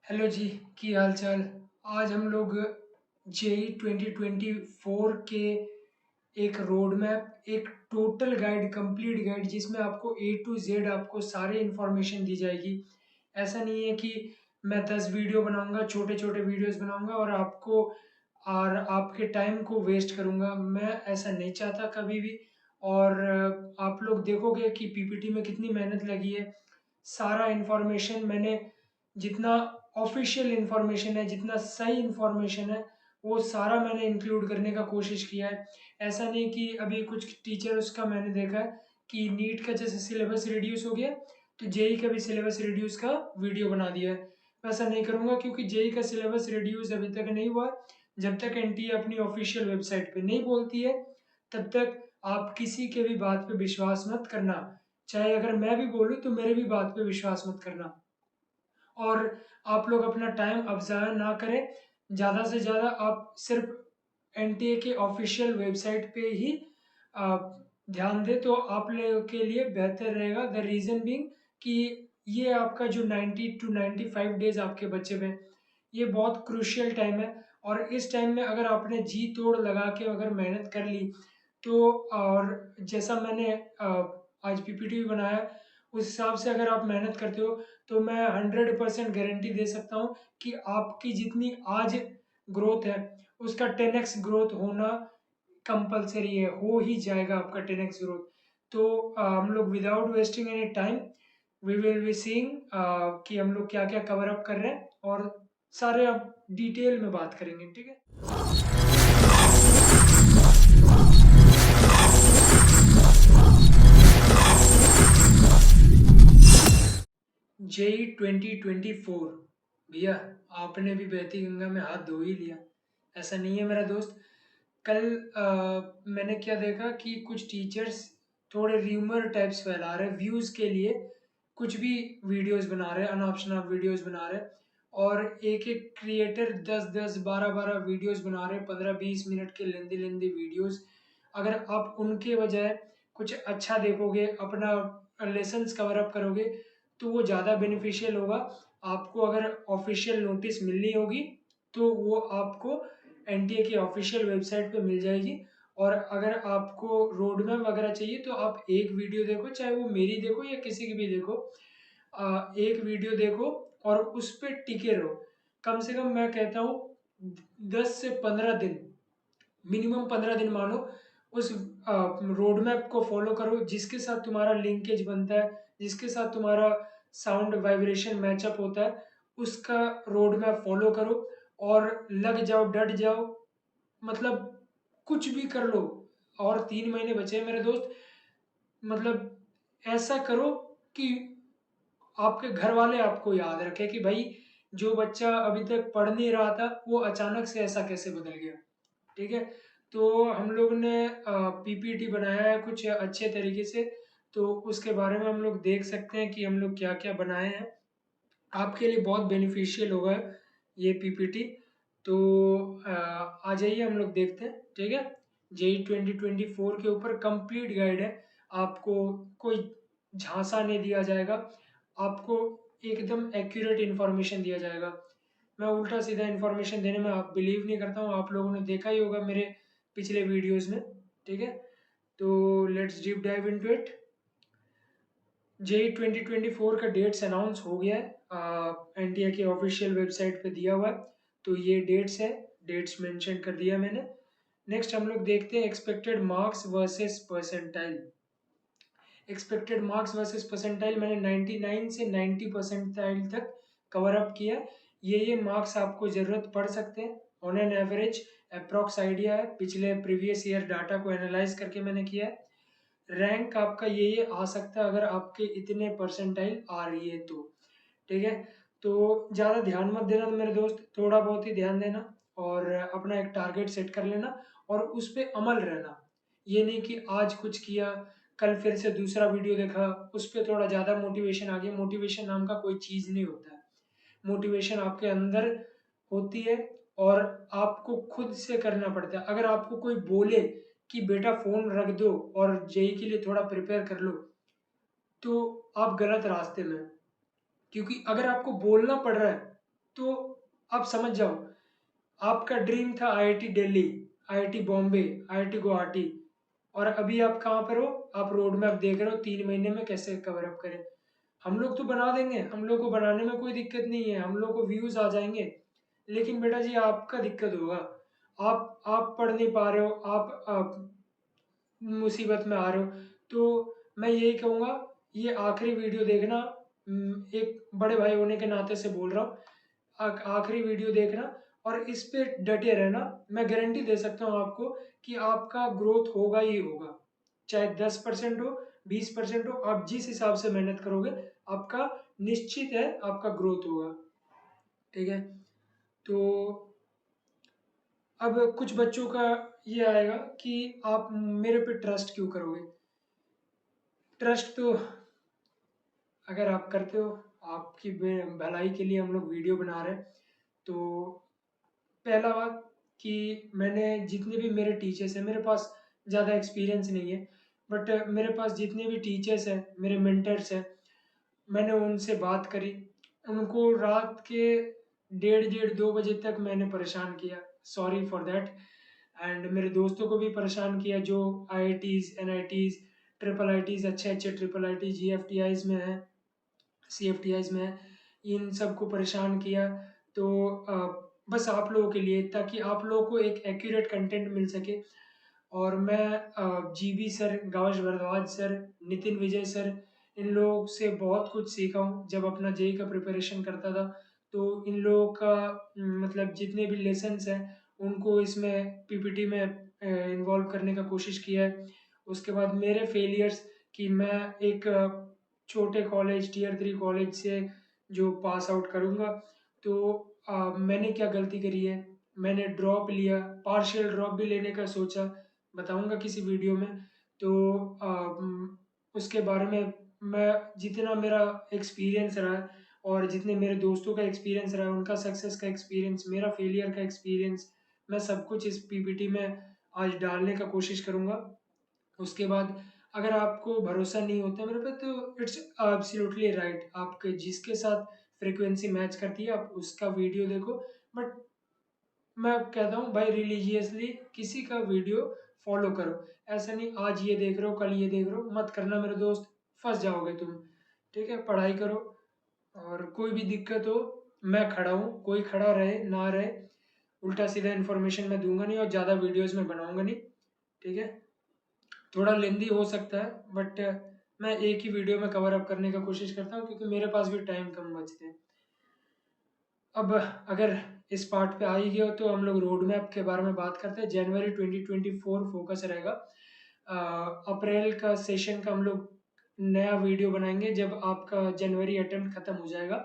Hello जी, की हाल चाल। आज हम लोग जेई 2024 के एक रोड मैप, एक टोटल गाइड, कंप्लीट गाइड जिसमें आपको ए टू जेड आपको सारे इन्फॉर्मेशन दी जाएगी। ऐसा नहीं है कि मैं 10 वीडियो बनाऊंगा, छोटे छोटे वीडियोस बनाऊंगा और आपके टाइम को वेस्ट करूंगा। मैं ऐसा नहीं चाहता कभी भी। और आप लोग देखोगे कि पीपीटी में कितनी मेहनत लगी है। सारा इन्फॉर्मेशन मैंने, जितना ऑफिशियल इन्फॉर्मेशन है, जितना सही इन्फॉर्मेशन है, वो सारा मैंने इंक्लूड करने का कोशिश किया है। ऐसा नहीं कि अभी कुछ टीचर्स का मैंने देखा है कि नीट का जैसे सिलेबस रिड्यूस हो गया तो जेई का भी सिलेबस रिड्यूस का वीडियो बना दिया है। वैसा नहीं करूंगा क्योंकि जेई का सिलेबस रिड्यूस अभी तक नहीं हुआ। जब तक एनटीए अपनी ऑफिशियल वेबसाइट पे नहीं बोलती है तब तक आप किसी के भी बात पे विश्वास मत करना। चाहे अगर मैं भी बोलूँ तो मेरे भी बात पे विश्वास मत करना। और आप लोग अपना टाइम अब ज़ाया ना करें। ज़्यादा से ज़्यादा आप सिर्फ एनटीए के ऑफिशियल वेबसाइट पे ही ध्यान दें तो आप लोगों के लिए बेहतर रहेगा। द रीज़न बीइंग कि ये आपका जो 90 टू 95 डेज आपके बचे हुए हैं, ये बहुत क्रूशियल टाइम है। और इस टाइम में अगर आपने जी तोड़ लगा के अगर मेहनत कर ली तो, और जैसा मैंने आज पीपीटी भी बनाया, उस हिसाब से अगर आप मेहनत करते हो तो मैं 100% गारंटी दे सकता हूँ कि आपकी जितनी आज ग्रोथ है उसका 10x ग्रोथ होना कंपलसरी है, हो ही जाएगा आपका 10x ग्रोथ। तो हम लोग without wasting any time we will be seeing कि हम लोग क्या क्या कवर अप कर रहे हैं, और सारे अब डिटेल में बात करेंगे, ठीक है। जेई 2024 भैया, आपने भी बहती गंगा में हाथ धो ही लिया। ऐसा नहीं है मेरा दोस्त। कल मैंने क्या देखा कि कुछ टीचर्स थोड़े र्यूमर टाइप्स फैला रहे व्यूज़ के लिए, कुछ भी वीडियोस बना रहे, अनाप शनाप वीडियोस बना रहे। और एक एक क्रिएटर 10-10 12-12 वीडियोस बना रहे, 15-20 मिनट के लेंदी लेंदी वीडियोस। अगर आप उनके बजाय कुछ अच्छा देखोगे, अपना लेसन्स कवर अप करोगे तो वो ज़्यादा बेनिफिशियल होगा। आपको अगर ऑफिशियल नोटिस मिलनी होगी तो वो आपको एनटीए की ऑफिशियल वेबसाइट पे मिल जाएगी। और अगर आपको रोड मैप वगैरह चाहिए तो आप एक वीडियो देखो, चाहे वो मेरी देखो या किसी की भी देखो। एक वीडियो देखो और उस पे टिके रहो। कम से कम मैं कहता हूँ 10 से 15 दिन, मिनिमम 15 दिन मानो, उस रोड मैप को फॉलो करो जिसके साथ तुम्हारा लिंकेज बनता है, जिसके साथ तुम्हारा साउंड वाइब्रेशन मैचअप होता है, उसका रोड मैप फॉलो करो। और लग जाओ, डट जाओ, मतलब कुछ भी कर लो। और 3 महीने बचे हैं मेरे दोस्त। मतलब ऐसा करो कि आपके घर वाले आपको याद रखें कि भाई जो बच्चा अभी तक पढ़ नहीं रहा था वो अचानक से ऐसा कैसे बदल गया। ठीक है। तो हम लोग ने पीपीटी बनाया है कुछ अच्छे तरीके से, तो उसके बारे में हम लोग देख सकते हैं कि हम लोग क्या क्या बनाए हैं। आपके लिए बहुत बेनिफिशियल होगा ये पीपीटी। तो आ जाइए हम लोग देखते हैं, ठीक है। जेई 2024 के ऊपर कंप्लीट गाइड है। आपको कोई झांसा नहीं दिया जाएगा, आपको एकदम एक्यूरेट इन्फॉर्मेशन दिया जाएगा। मैं उल्टा सीधा इन्फॉर्मेशन देने में आप बिलीव नहीं करता हूँ, आप लोगों ने देखा ही होगा मेरे पिछले वीडियोस में, ठीक है। तो let's deep dive into it. JEE 2024 का डेट्स अनाउंस हो गया है, एनटीए की ऑफिशियल वेबसाइट पे दिया हुआ है। तो ये डेट्स है, डेट्स मेंशन कर दिया मैंने। नेक्स्ट हम लोग देखते हैं expected marks versus percentile. Expected marks versus percentile मैंने 99 से 90 परसेंटाइल तक कवर अप किया। ये मार्क्स आपको ज़रूरत पड़ सकते हैं on an average. Approx idea है, पिछले प्रीवियस ईयर डाटा को एनालाइज करके मैंने किया है। रैंक आपका ये आ सकता है अगर आपके इतने परसेंटाइल आ रही है तो, ठीक है। तो ज़्यादा ध्यान मत देना मेरे दोस्त, थोड़ा बहुत ही ध्यान देना और अपना एक टारगेट सेट कर लेना और उस पर अमल रहना। ये नहीं कि आज कुछ किया, कल फिर से दूसरा वीडियो देखा, उस पर थोड़ा ज़्यादा मोटिवेशन आ गया। मोटिवेशन नाम का कोई चीज़ नहीं होता है। मोटिवेशन आपके अंदर होती है और आपको खुद से करना पड़ता है। अगर आपको कोई बोले कि बेटा फ़ोन रख दो और जेई के लिए थोड़ा प्रिपेयर कर लो, तो आप गलत रास्ते में हैं। क्योंकि अगर आपको बोलना पड़ रहा है तो आप समझ जाओ, आपका ड्रीम था IIT Delhi, IIT Bombay, IIT Guwahati, और अभी आप कहाँ पर हो? आप रोड मैप देख रहे हो 3 महीने में कैसे कवर अप करें। हम लोग तो बना देंगे, हम लोग को बनाने में कोई दिक्कत नहीं है, हम लोग को व्यूज आ जाएंगे। लेकिन बेटा जी आपका दिक्कत होगा, आप पढ़ नहीं पा रहे हो, आप मुसीबत में आ रहे हो। तो मैं यही कहूँगा, ये आखिरी वीडियो देखना, एक बड़े भाई होने के नाते से बोल रहा हूँ, आखिरी वीडियो देखना और इस पे डटे रहना। मैं गारंटी दे सकता हूँ आपको कि आपका ग्रोथ होगा ही होगा, चाहे 10% हो, 20% हो, आप जिस हिसाब से मेहनत करोगे आपका निश्चित है आपका ग्रोथ होगा। ठीक है, तो अब कुछ बच्चों का ये आएगा कि आप मेरे पे ट्रस्ट क्यों करोगे? ट्रस्ट तो अगर आप करते हो, आपकी भलाई के लिए हम लोग वीडियो बना रहे हैं। तो पहला बात कि मैंने जितने भी मेरे टीचर्स हैं, मेरे पास ज़्यादा एक्सपीरियंस नहीं है, बट मेरे पास जितने भी टीचर्स हैं, मेरे मेंटर्स हैं, मैंने उनसे बात करी। उनको रात के 1:30 2 बजे तक मैंने परेशान किया, सॉरी फॉर दैट। एंड मेरे दोस्तों को भी परेशान किया जो आईआईटीज़, एनआईटीज़, ट्रिपल आईटीज़, अच्छे अच्छे ट्रिपल आई जीएफटीआईज में हैं, सीएफटीआईज में हैं, इन सबको परेशान किया। तो बस आप लोगों के लिए, ताकि आप लोगों को एक एक्यूरेट कंटेंट मिल सके। और मैं GB sir, Gavash Bhardwaj sir, Nitin Vijay sir, इन लोगों से बहुत कुछ सीखा हूँ जब अपना जेई का प्रिपरेशन करता था। तो इन लोगों का मतलब जितने भी लेसन्स हैं उनको इसमें पीपीटी में इन्वॉल्व करने का कोशिश किया है। उसके बाद मेरे फेलियर्स, कि मैं एक छोटे कॉलेज, टियर 3 कॉलेज से जो पास आउट करूँगा, तो मैंने क्या गलती करी है, मैंने ड्रॉप लिया, पार्शियल ड्रॉप भी लेने का सोचा, बताऊंगा किसी वीडियो में। तो उसके बारे में मैं, जितना मेरा एक्सपीरियंस रहा है और जितने मेरे दोस्तों का एक्सपीरियंस रहा है, उनका सक्सेस का एक्सपीरियंस, मेरा फेलियर का एक्सपीरियंस, मैं सब कुछ इस पीपीटी में आज डालने का कोशिश करूँगा। उसके बाद अगर आपको भरोसा नहीं होता है मेरे पे, तो इट्स एब्सोल्युटली राइट, आपके जिसके साथ फ्रीक्वेंसी मैच करती है आप उसका वीडियो देखो। बट मैं कहता हूँ भाई, रिलीजियसली किसी का वीडियो फॉलो करो। ऐसा नहीं आज ये देख रहे हो कल ये देख रहे हो, मत करना मेरे दोस्त, फंस जाओगे तुम। ठीक है, पढ़ाई करो, और कोई भी दिक्कत हो मैं खड़ा हूँ, कोई खड़ा रहे ना रहे, उल्टा सीधा इन्फॉर्मेशन मैं दूंगा नहीं और ज़्यादा वीडियोस में बनाऊंगा नहीं। ठीक है, थोड़ा लेंदी हो सकता है, बट मैं एक ही वीडियो में कवर अप करने का कोशिश करता हूँ क्योंकि मेरे पास भी टाइम कम बचते हैं। अब अगर इस पार्ट पे आ ही गए हो तो हम लोग रोड मैप के बारे में बात करते हैं। जनवरी 2024 फोकस रहेगा। अप्रैल का सेशन का हम लोग नया वीडियो बनाएंगे जब आपका जनवरी अटेम्प्ट खत्म हो जाएगा,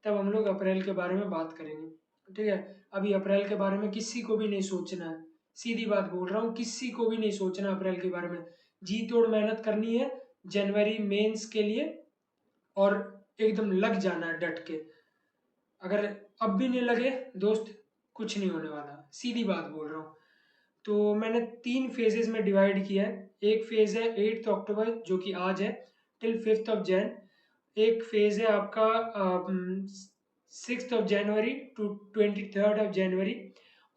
तब हम लोग अप्रैल के बारे में बात करेंगे। ठीक है, अभी अप्रैल के बारे में किसी को भी नहीं सोचना है, सीधी बात बोल रहा हूँ, किसी को भी नहीं सोचना अप्रैल के बारे में। जी तोड़ मेहनत करनी है जनवरी मेंस के लिए, और एकदम लग जाना है डट के। अगर अब भी नहीं लगे दोस्त, कुछ नहीं होने वाला, सीधी बात बोल रहा हूँ। तो मैंने 3 फेजेस में डिवाइड किया है। एक फेज है 8 अक्टूबर जो कि आज है, टिल 5 जैन। एक फेज है आपका 6 जनवरी टू 23 जनवरी।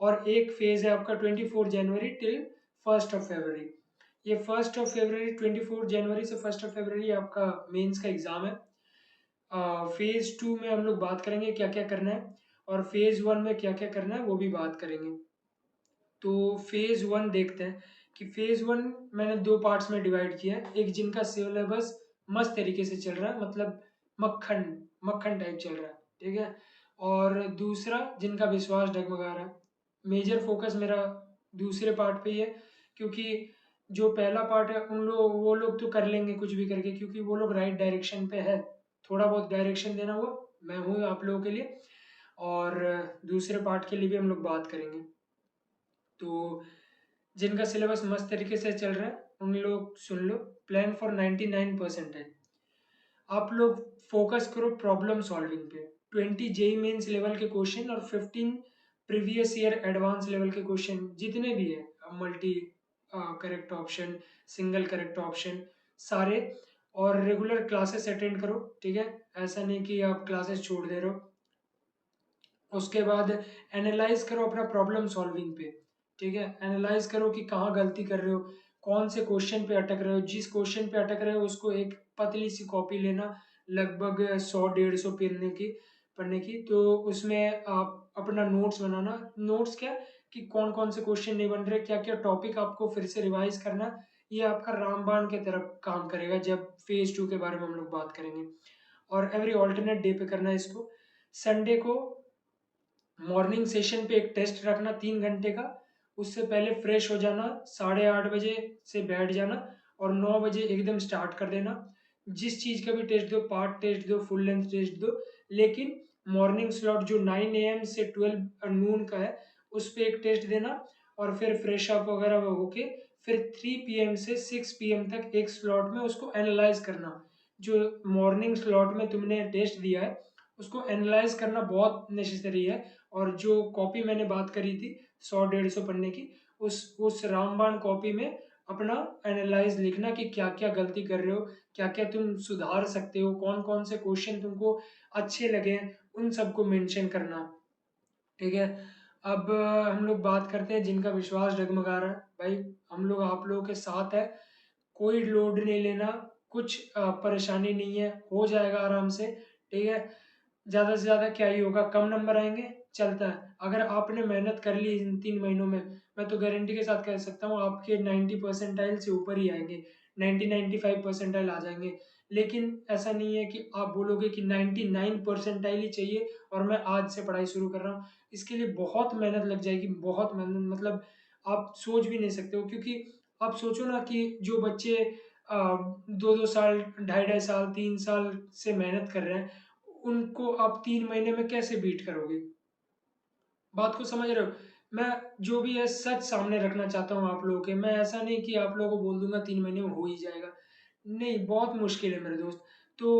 और एक फेज है आपका 24 जनवरी टिल 1 फरवरी। ये 1 फरवरी, 24 जनवरी से 1 फरवरी आपका मेंस का एग्जाम है। फेज 2 में हम लोग बात करेंगे क्या क्या करना है, और फेज 1 में क्या क्या करना है वो भी बात करेंगे। तो फेज 1 देखते हैं कि फेज 1 मैंने 2 पार्ट्स में डिवाइड किया है। एक जिनका सिलेबस मस्त तरीके से चल रहा है, मतलब मक्खन मक्खन टाइप चल रहा है। ठीक है, और दूसरा जिनका विश्वास डगमगा रहा है। मेजर फोकस मेरा दूसरे पार्ट पे ही है, क्योंकि जो पहला पार्ट है उन लोग, वो लोग तो कर लेंगे कुछ भी करके, क्योंकि वो लोग राइट डायरेक्शन पे है। थोड़ा बहुत डायरेक्शन देना वो मैं हूँ आप लोगों के लिए। और दूसरे पार्ट के लिए भी हम लोग बात करेंगे। तो जिनका सिलेबस मस्त तरीके से चल रहा है उन लोग सुन लो। प्लान फॉर 99% है। आप लोग फोकस करो प्रॉब्लम सॉल्विंग पे। 20 जेई मेंस लेवल के क्वेश्चन और 15 प्रीवियस ईयर एडवांस लेवल के क्वेश्चन जितने भी है, multi correct option, single correct option, सारे। और रेगुलर क्लासेस अटेंड करो। ठीक है, ऐसा नहीं कि आप क्लासेस छोड़ दे रहे हो। उसके बाद एनालाइज करो अपना प्रॉब्लम सॉल्विंग पे। ठीक है, एनालाइज करो कि कहाँ गलती कर रहे हो, कौन से क्वेश्चन पे अटक रहे हो। जिस क्वेश्चन पे अटक रहे हो उसको एक पतली सी कॉपी लेना, लगभग 100-150 पढ़ने की, तो उसमें आप अपना नोट्स बनाना। नोट्स क्या, कि कौन कौन से क्वेश्चन नहीं बन रहे, क्या क्या टॉपिक आपको फिर से रिवाइज करना। ये आपका रामबाण के तरफ काम करेगा जब फेज 2 के बारे में हम लोग बात करेंगे। और एवरी ऑल्टरनेट डे पे करना है इसको। संडे को मॉर्निंग सेशन पे एक टेस्ट रखना 3 घंटे का। उससे पहले फ्रेश हो जाना, 8:30 बजे से बैठ जाना और 9 बजे एकदम स्टार्ट कर देना। जिस चीज़ का भी टेस्ट दो, पार्ट टेस्ट दो, फुल लेंथ टेस्ट दो, लेकिन मॉर्निंग स्लॉट जो 9 AM से 12 नून का है उस पर एक टेस्ट देना। और फिर फ्रेश अप वगैरह होके फिर 3 PM से 6 PM तक एक स्लॉट में उसको एनालाइज करना। जो मॉर्निंग स्लॉट में तुमने टेस्ट दिया है उसको एनालाइज करना बहुत नेसेसरी है। और जो कॉपी मैंने बात करी थी 100-150 पन्ने की, उस रामबाण कॉपी में अपना एनालाइज लिखना कि क्या क्या गलती कर रहे हो, क्या क्या तुम सुधार सकते हो, कौन कौन से क्वेश्चन तुमको अच्छे लगे, उन सबको मेंशन करना। ठीक है। अब हम लोग बात करते हैं जिनका विश्वास डगमगा रहा है। भाई, हम लोग आप लोगों के साथ है, कोई लोड नहीं लेना, कुछ परेशानी नहीं है, हो जाएगा आराम से। ठीक है, ज़्यादा से ज़्यादा क्या ही होगा, कम नंबर आएंगे, चलता है। अगर आपने मेहनत कर ली इन 3 महीनों में, मैं तो गारंटी के साथ कह सकता हूँ आपके 90 परसेंटाइल से ऊपर ही आएंगे, 90-95 परसेंटाइल आ जाएंगे। लेकिन ऐसा नहीं है कि आप बोलोगे कि 99 परसेंटाइल ही चाहिए और मैं आज से पढ़ाई शुरू कर रहा हूँ। इसके लिए बहुत मेहनत लग जाएगी, बहुत मेहनत, मतलब आप सोच भी नहीं सकते हो। क्योंकि आप सोचो ना कि जो बच्चे 2-2 साल, 2.5-2.5 साल, 3 साल से मेहनत कर रहे हैं, उनको आप 3 महीने में कैसे बीट करोगे? बात को समझ रहे हो? मैं जो भी है सच सामने रखना चाहता हूँ आप लोगों के। मैं ऐसा नहीं कि आप लोगों को बोल दूंगा 3 महीने में हो ही जाएगा, नहीं, बहुत मुश्किल है मेरे दोस्त। तो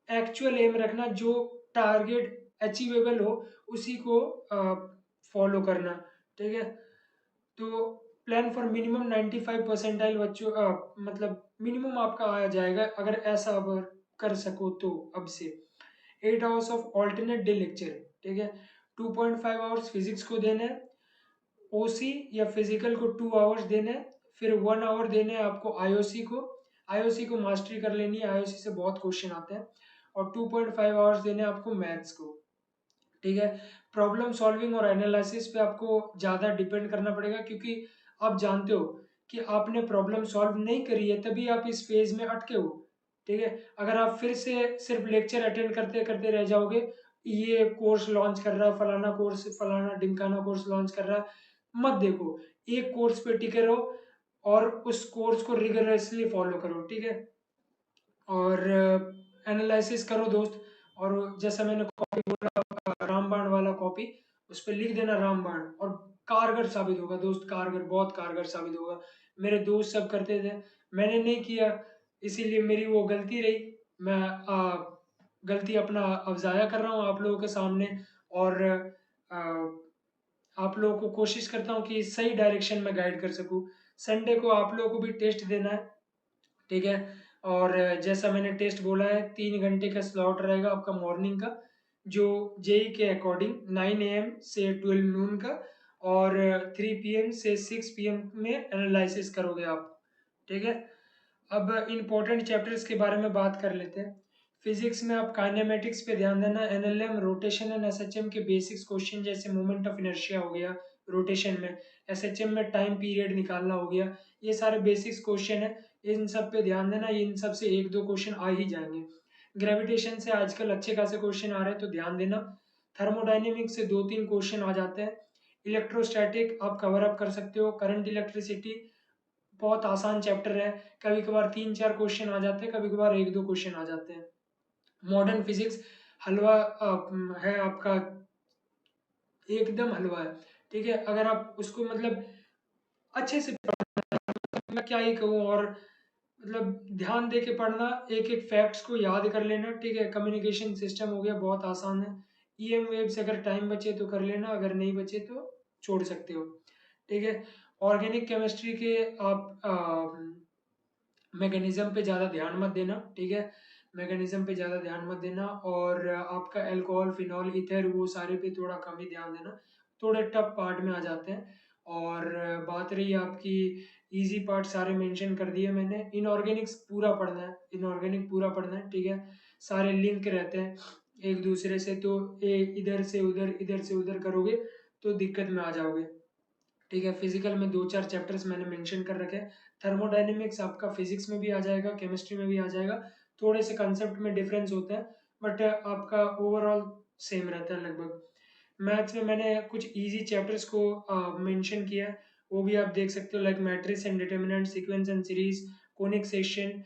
एक्चुअल एम रखना, जो टारगेट अचीवेबल हो उसी को फॉलो करना। ठीक है, तो प्लान फॉर मिनिमम 95 परसेंटाइल बच्चों, मतलब मिनिमम आपका आ जाएगा अगर ऐसा अब कर सको तो। अब से 8 hours of alternate day lecture. ठीक है, 2.5 आवर्स फिजिक्स को देना है, ओसी या फिजिकल को 2 आवर्स देना है, फिर 1 आवर देना है आपको आईओसी को। आईओसी को मास्टरी कर लेनी है, आईओसी से बहुत क्वेश्चन आते हैं। और 2.5 आवर्स देने हैं आपको मैथ्स को। ठीक है, प्रॉब्लम सॉल्विंग और एनालिसिस पे आपको ज़्यादा डिपेंड करना पड़ेगा, क्योंकि आप जानते हो कि आपने प्रॉब्लम सॉल्व नहीं करी है तभी आप इस फेज में अटके हो। ठीक है, अगर आप फिर से सिर्फ लेक्चर अटेंड करते करते रह जाओगे, ये कोर्स लॉन्च कर रहा है, फलाना कोर्स, फलाना ढिमकाना कोर्स लॉन्च कर रहा है, मत देखो, एक कोर्स पे टिके रहो और उस कोर्स को रिगरसली फॉलो करो। ठीक है, और एनालिसिस करो दोस्त। और जैसा मैंने कॉपी बोला, रामबाण वाला कॉपी, उस पर लिख देना रामबाण, और कारगर साबित होगा दोस्त, कारगर, बहुत कारगर साबित होगा। मेरे दोस्त सब करते थे, मैंने नहीं किया, इसीलिए मेरी वो गलती रही। मैं गलती अपना अफजाया कर रहा हूँ आप लोगों के सामने। और आ, आप लोगों को कोशिश करता हूँ कि सही डायरेक्शन में गाइड कर सकूँ। संडे को आप लोगों को भी टेस्ट देना है। ठीक है, और जैसा मैंने टेस्ट बोला है, 3 घंटे का स्लॉट रहेगा आपका मॉर्निंग का, जो जेई के अकॉर्डिंग 9 AM से 12 नून का। और 3 PM से 6 PM में एनालिसिस करोगे आप। ठीक है, अब इम्पोर्टेंट चैप्टर्स के बारे में बात कर लेते हैं। फिजिक्स में आप काइनेमेटिक्स पे ध्यान देना, एनएलएम, रोटेशन एंड एसएचएम के बेसिक्स क्वेश्चन, जैसे मोमेंट ऑफ इनर्शिया हो गया रोटेशन में, एसएचएम में टाइम पीरियड निकालना हो गया, ये सारे बेसिक्स क्वेश्चन है, इन सब पे ध्यान देना। इन सब से 1-2 क्वेश्चन आ ही जाएंगे। ग्रेविटेशन से आजकल अच्छे खासे क्वेश्चन आ रहे हैं, तो ध्यान देना। थर्मोडाइनेमिक्स से 2-3 क्वेश्चन आ जाते हैं। इलेक्ट्रोस्टैटिक आप कवर अप कर सकते हो। करंट इलेक्ट्रिसिटी बहुत आसान चैप्टर है, कभी कभार 3-4 क्वेश्चन आ जाते हैं, कभी कभार 1-2 क्वेश्चन आ जाते हैं। मॉडर्न फिजिक्स हलवा है आपका, एकदम हलवा है। ठीक है, अगर आप उसको मतलब अच्छे से, मैं क्या ही कहूँ, और मतलब ध्यान दे के पढ़ना, एक एक फैक्ट्स को याद कर लेना। ठीक है, कम्युनिकेशन सिस्टम हो गया, बहुत आसान है। ईएम वेव से अगर टाइम बचे तो कर लेना, अगर नहीं बचे तो छोड़ सकते हो। ठीक है, ऑर्गेनिक केमिस्ट्री के आप मैकेनिज्म पे ज़्यादा ध्यान मत देना। ठीक है, मैकेनिज्म पे ज़्यादा ध्यान मत देना, और आपका अल्कोहल, फिनॉल, ईथर वो सारे पे थोड़ा कम ही ध्यान देना। थोड़े टफ पार्ट में आ जाते हैं। और बात रही आपकी, ईज़ी पार्ट सारे मेंशन कर दिए मैंने। इनऑर्गेनिक्स पूरा पढ़ना है, इनऑर्गेनिक पूरा पढ़ना है, ठीक है? सारे लिंक रहते हैं एक दूसरे से, तो इधर से उधर, इधर से उधर करोगे तो दिक्कत में आ जाओगे, ठीक है? फिजिकल में 2-4 चैप्टर्स मैंने मेंशन कर रखे हैं। थर्मोडायनेमिक्स आपका फिजिक्स में भी आ जाएगा, केमिस्ट्री में भी आ जाएगा। थोड़े से कंसेप्ट में डिफरेंस होते हैं, बट आपका ओवरऑल सेम रहता है लगभग। मैथ्स में मैंने कुछ इजी चैप्टर्स को मेंशन किया है, वो भी आप देख सकते हो, like matrix and determinant, sequence and series, conic section,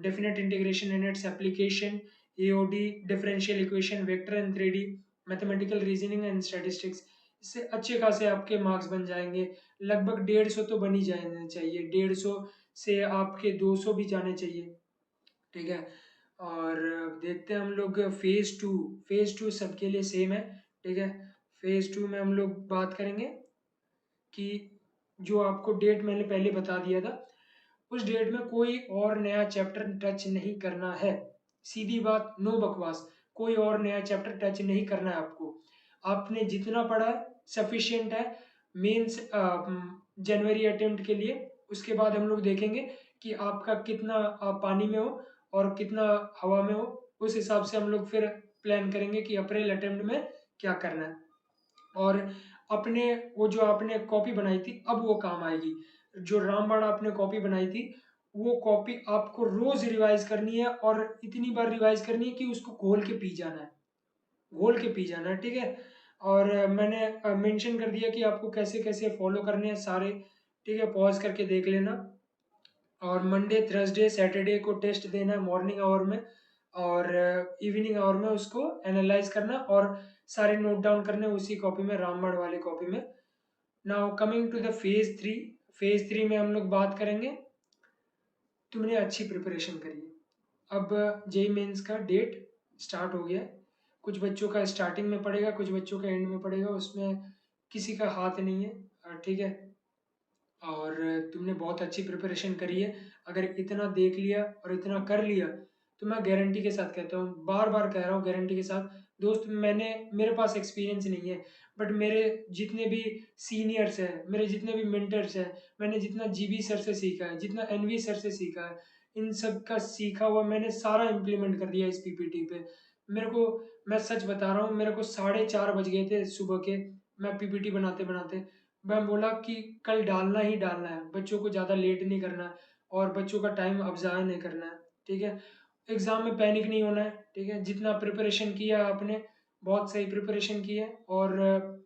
definite integration and its application, AOD, differential equation, vector and 3D, mathematical reasoning and statistics. इससे अच्छे खासे आपके मार्क्स बन जाएंगे। लगभग 150 तो बन ही जाने चाहिए, 150 से आपके 200 भी जाने चाहिए, ठीक है? और देखते हैं हम लोग फेज टू सबके लिए सेम है, ठीक है? फेज टू में हम लोग बात करेंगे कि जो आपको डेट मैंने पहले बता दिया था, उस डेट में कोई और नया चैप्टर टच नहीं करना है। सीधी बात, नो बकवास। कोई और नया चैप्टर टच नहीं करना है आपको। आपने जितना पढ़ा है सफिशिएंट है मेंस जनवरी अटेम्प्ट के लिए। उसके बाद हम लोग देखेंगे कि आपका कितना पानी में हो और कितना हवा में हो। उस हिसाब से हम लोग फिर प्लान करेंगे कि अप्रैल अटेम्प्ट में क्या करना है। और अपने वो जो आपने कॉपी बनाई थी, अब वो काम आएगी। जो रामबाण आपने कॉपी बनाई थी, वो कॉपी आपको रोज रिवाइज करनी है, और इतनी बार रिवाइज करनी है कि उसको घोल के पी जाना है, घोल के पी जाना है, ठीक है? और मैंने मेंशन कर दिया कि आपको कैसे कैसे फॉलो करने हैं सारे, ठीक है? पॉज करके देख लेना। और मंडे, थर्सडे, सैटरडे को टेस्ट देना है मॉर्निंग आवर में, और इवनिंग आवर में उसको एनालाइज करना और सारे नोट डाउन करने उसी कॉपी में, रामबाण वाले कॉपी में। Now coming to the phase 3। Phase 3 में हम लोग बात करेंगे, तुमने अच्छी प्रिपरेशन करी है। अब जेई मेंस का डेट स्टार्ट हो गया है। कुछ बच्चों का स्टार्टिंग में पड़ेगा, कुछ बच्चों का एंड में पड़ेगा, उसमें किसी का हाथ नहीं है, ठीक है? और तुमने बहुत अच्छी प्रिपरेशन करी है। अगर इतना देख लिया और इतना कर लिया, तो मैं गारंटी के साथ कहता हूँ, बार बार कह रहा हूँ गारंटी के साथ। दोस्त, मेरे पास एक्सपीरियंस नहीं है, बट मेरे जितने भी सीनियर्स हैं, मेरे जितने भी मेंटर्स हैं, मैंने जितना जीबी सर से सीखा है, जितना एनवी सर से सीखा है, इन सब का सीखा हुआ मैंने सारा इम्प्लीमेंट कर दिया इस पीपीटी पे। मेरे को, मैं सच बता रहा हूँ, मेरे को 4:30 बज गए थे सुबह के, मैं पीपीटी बनाते बनाते। मैं बोला कि कल डालना ही डालना है, बच्चों को ज़्यादा लेट नहीं करना है, और बच्चों का टाइम अब ज़ाया नहीं करना है, ठीक है? एग्ज़ाम में पैनिक नहीं होना है, ठीक है? जितना प्रिपरेशन किया आपने, बहुत सही प्रिपरेशन की है, और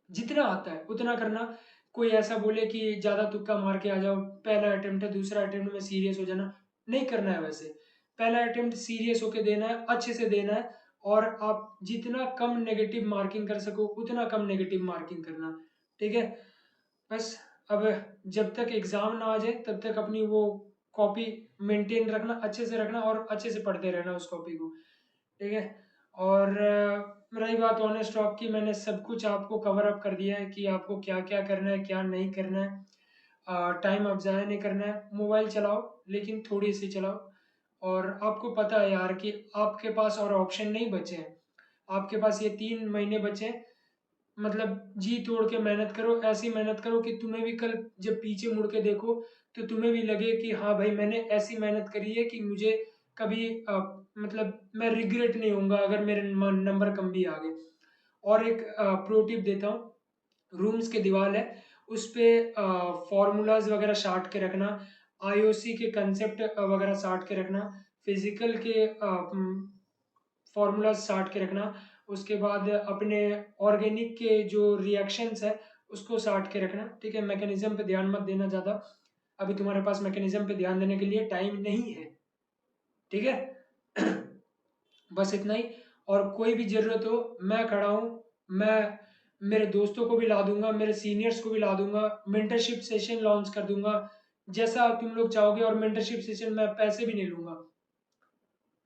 जितना आता है उतना करना। कोई ऐसा बोले कि ज़्यादा तुक्का मार के आ जाओ, पहला अटेम्प्ट है, दूसरा अटेम्प्ट में सीरियस हो जाना, नहीं करना है वैसे। पहला अटेम्प्ट सीरियस होके देना है, अच्छे से देना है, और आप जितना कम नेगेटिव मार्किंग कर सको उतना कम नेगेटिव मार्किंग करना, ठीक है? बस, अब जब तक एग्ज़ाम ना आ जाए तब तक अपनी वो कॉपी मेंटेन रखना, अच्छे से रखना, और अच्छे से पढ़ते रहना उस कॉपी को, ठीक है? और रही बात ऑनेस्ट टॉक की, मैंने सब कुछ आपको कवर अप कर दिया है कि आपको क्या क्या करना है, क्या नहीं करना है। टाइम अब ज़ाया नहीं करना है। मोबाइल चलाओ, लेकिन थोड़ी सी चलाओ। और आपको पता है यार कि आपके पास और ऑप्शन नहीं बचे हैं। आपके पास ये 3 महीने बचे हैं, मतलब जी तोड़ के मेहनत करो, ऐसी मेहनत करो कि तुम्हें भी कल जब पीछे मुड़ के देखो, तो तुम्हें भी लगे कि हाँ भाई, मैंने ऐसी मेहनत करी है कि मुझे कभी मतलब मैं रिग्रेट नहीं होऊंगा अगर मेरे नंबर कम भी आ गए। और एक प्रो टिप देता हूँ, रूम्स के दीवार है, उस पे फॉर्मूलाज वगैरह साट के रखना, आईओसी के कंसेप्ट वगैरह साट के रखना, फिजिकल के फॉर्मूलाज साट के रखना। उसके बाद अपने ऑर्गेनिक के जो रिएक्शंस है उसको साट के रखना, ठीक है? मैकेनिज्म पे ध्यान मत देना ज़्यादा, अभी तुम्हारे पास मैकेनिज्म पे ध्यान देने के लिए टाइम नहीं है, ठीक है? बस इतना ही। और कोई भी ज़रूरत हो, मैं खड़ा हूँ। मैं मेरे दोस्तों को भी ला दूंगा, मेरे सीनियर्स को भी ला दूंगा, मेंटरशिप सेशन लॉन्च कर दूंगा, जैसा तुम लोग चाहोगे। और मेंटरशिप सेशन में पैसे भी नहीं लूंगा,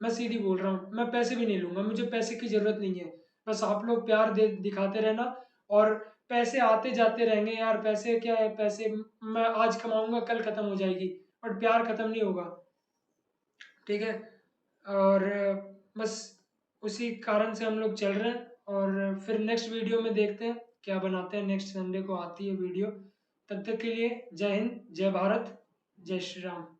मैं सीधी बोल रहा हूँ, मैं पैसे भी नहीं लूंगा, मुझे पैसे की जरूरत नहीं है। बस आप लोग प्यार दे दिखाते रहना, और पैसे आते जाते रहेंगे यार। पैसे क्या है, पैसे मैं आज कमाऊंगा, कल खत्म हो जाएगी, बट प्यार खत्म नहीं होगा, ठीक है? और बस उसी कारण से हम लोग चल रहे हैं। और फिर नेक्स्ट वीडियो में देखते हैं क्या बनाते हैं। नेक्स्ट संडे को आती है वीडियो। तब तक के लिए जय हिंद, जय भारत, जय श्री राम।